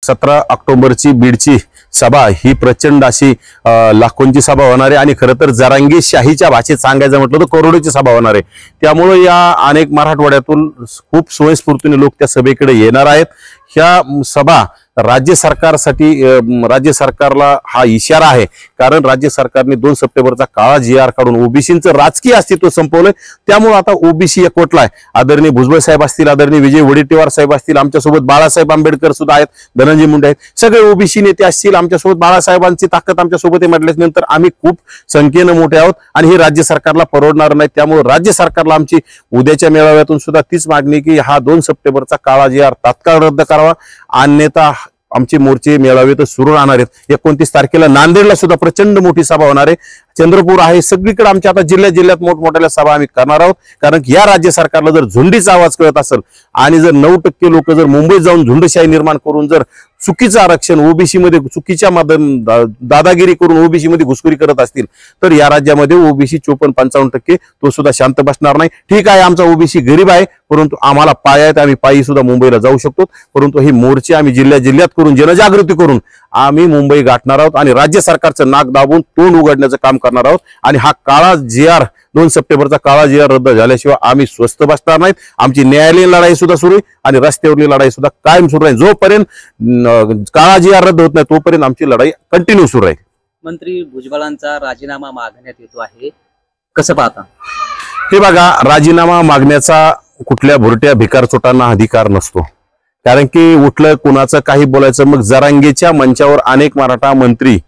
17 ऑक्टोबरची बीडची सभा ही प्रचंड अशी लाखोंची सभा होणार आहे आणि खरं तर जरांगी शाहीच्या भाषेत सांगायचं म्हटलं तर करोडोची सभा होणार आहे। त्यामुळे या अनेक मराठवाड्यातून खूप स्वयंस्फूर्तीने लोक त्या सभेकडे येणार आहेत। ह्या सभा राज्य सरकारला हा इशारा आहे, कारण राज्य सरकारने 2 सप्टेंबरचा काळा GR काढून ओबीसीचं राजकीय अस्तित्व संपवलंय। त्यामुळे आता ओबीसी एकवटलाय। आदरणीय भुजबळ साहेब असतील, आदरणीय विजय वडेट्टीवार साहेब असतील, आमच्यासोबत बाळासाहेब आंबेडकर सुद्धा आहेत, धनंजय मुंडे आहेत, सगळे ओबीसी नेते असतील, आमच्यासोबत बाळासाहेबांची ताकद आमच्यासोबत म्हटल्यानंतर आम्ही खूप संख्येने मोठे आहोत आणि हे राज्य सरकारला परवडणार नाही। त्यामुळे राज्य सरकारला आमची उद्याच्या मेळाव्यातून सुद्धा तीच मागणी की हा 2 सप्टेंबरचा काळा GR तात्काळ रद्द करावा, अन्यथा आमचे मोर्चे मेळावे तर सुरू राहणार आहेत। 29 तारखेला नांदेडला सुद्धा प्रचंड मोठी सभा होणार आहे, चंद्रपूर आहे, सगळीकडे आमच्या आता जिल्ह्यात मोठमोठ्या सभा आम्ही करणार आहोत। कारण या राज्य सरकारला जर झुंडीचा आवाज कळत असेल आणि जर 9% लोक जर मुंबईत जाऊन झुंडशाही निर्माण करून जर चुकीचं आरक्षण ओबीसी मध्ये चुकीच्या दादागिरी करून ओबीसी मध्ये घुसखोरी करत असतील तर या राज्यामध्ये ओबीसी 54-55% तो सुद्धा शांत बसणार नाही। ठीक आहे, आमचा ओबीसी गरीब आहे, परंतु आम्हाला पाय आहेत, आम्ही पायी सुद्धा मुंबईला जाऊ शकतो, परंतु हे मोर्चे आम्ही जिल्ह्यात करून जनजागृती करून आम्ही मुंबई गाठणार आहोत आणि राज्य सरकारचं नाक दाबून तोंड उघडण्याचं काम करणार आहोत। आणि हा काळा GR 2 सप्टेंबरचा काळा GR रद्द झाल्याशिवाय आम्ही स्वस्थ बसणार नाहीत। आमची न्यायालयीन लढाई सुद्धा सुरू आहे आणि रस्त्यावरली लढाई सुद्धा कायम सुरू राहील। जोपर्यंत काळा GR रद्द होत नाही तोपर्यंत आमची लढाई कंटिन्यू सुरू राहील। मंत्री भुजबळांचा राजीनामा मागण्यात येतो आहे, कसं पाहता? हे बघा, राजीनामा मागण्याचा कुठल्या भुरट्या भिकारचोटांना अधिकार नसतो, कारण की उठलं कुणाचं काही बोलायचं। मग जरांगेच्या मंचावर अनेक मराठा मंत्री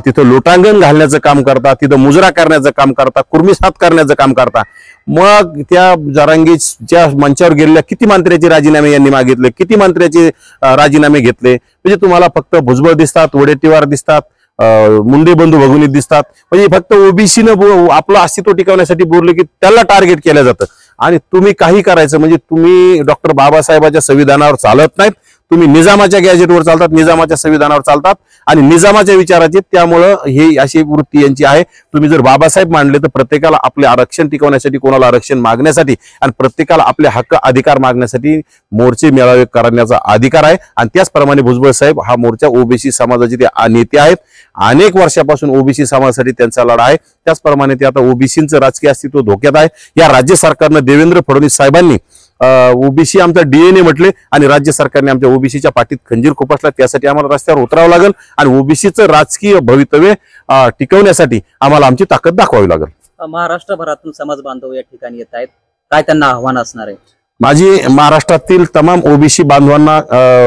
तिथं लोटांगण घालण्याचं काम करतात, तिथं मुजरा करण्याचं काम करतात, कुर्मिसात करण्याचं काम करतात। मग त्या जरांगेच्या मंचावर गेलेल्या किती मंत्र्याचे राजीनामे यांनी मागितले, किती मंत्र्याचे राजीनामे घेतले? म्हणजे तुम्हाला फक्त भुजबळ दिसतात, वडेट्टीवार दिसतात, मुंडे बंधू भगिनी दिसतात, म्हणजे फक्त ओबीसीनं आपलं अस्तित्व टिकवण्यासाठी बोलले की त्याला टार्गेट केलं जातं। आणि तुम्ही काही करायचं म्हणजे तुम्ही डॉक्टर बाबासाहेबांच्या संविधानावर चालत नाहीत, तुम्ही निजामाच्या गॅजेटवर चालतात, निजामाच्या संविधानावर चालतात आणि निजामाच्या विचाराचे। त्यामुळं हे अशी वृत्ती यांची आहे। तुम्ही जर बाबासाहेब मांडले तर प्रत्येकाला आपले आरक्षण टिकवण्यासाठी, कोणाला आरक्षण मागण्यासाठी आणि प्रत्येकाला आपले हक्क अधिकार मागण्यासाठी मोर्चे मेळावे करण्याचा अधिकार आहे। आणि त्याचप्रमाणे भुजबळ साहेब हा मोर्चा ओबीसी समाजाचे ते नेते आहेत, अनेक वर्षापासून ओबीसी समाजासाठी त्यांचा लढा आहे। त्याचप्रमाणे ते आता ओबीसीचं राजकीय अस्तित्व धोक्यात आहे। या राज्य सरकारनं देवेंद्र फडणवीस साहेबांनी ओबीसी आमचा DNA म्हटले आणि राज्य सरकारने आमच्या ओबीसीच्या पाठीत खंजीर खुपसला। त्यासाठी आम्हाला रस्त्यावर उतरावं लागेल आणि ओबीसीचं राजकीय भवितव्य टिकवण्यासाठी आम्हाला आमची ताकद दाखवावी लागेल। महाराष्ट्रभरातून समाज बांधव या ठिकाणी येत आहेत, काय त्यांना आव्हान असणार आहे? माझी महाराष्ट्रातील तमाम ओबीसी बांधवांना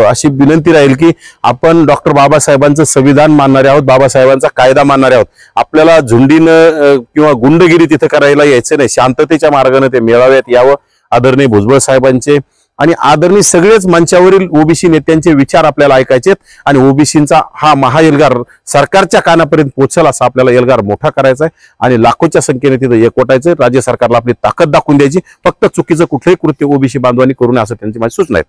अशी विनंती राहील की आपण डॉक्टर बाबासाहेबांचं संविधान मानणारे आहोत, बाबासाहेबांचा कायदा मानणारे आहोत। आपल्याला झुंडीनं किंवा गुंडगिरी तिथे करायला यायचं नाही, शांततेच्या मार्गाने ते मेळाव्यात यावं। आदरणीय भुजबळ साहेबांचे आणि आदरणीय सगळेच मंचावरील ओबीसी नेत्यांचे विचार आपल्याला ऐकायचे आणि ओबीसींचा हा महाएल्गार सरकारच्या कानापर्यंत पोहोचेल असा आपल्याला एल्गार मोठा करायचा आहे आणि लाखोच्या संख्येने तिथे एकवटायचं। राज्य सरकारला आपली ताकद दाखवून द्यायची, फक्त चुकीचं कुठलंही कृत्य ओबीसी बांधवांनी करू नये असं त्यांची माझी सूचना आहे।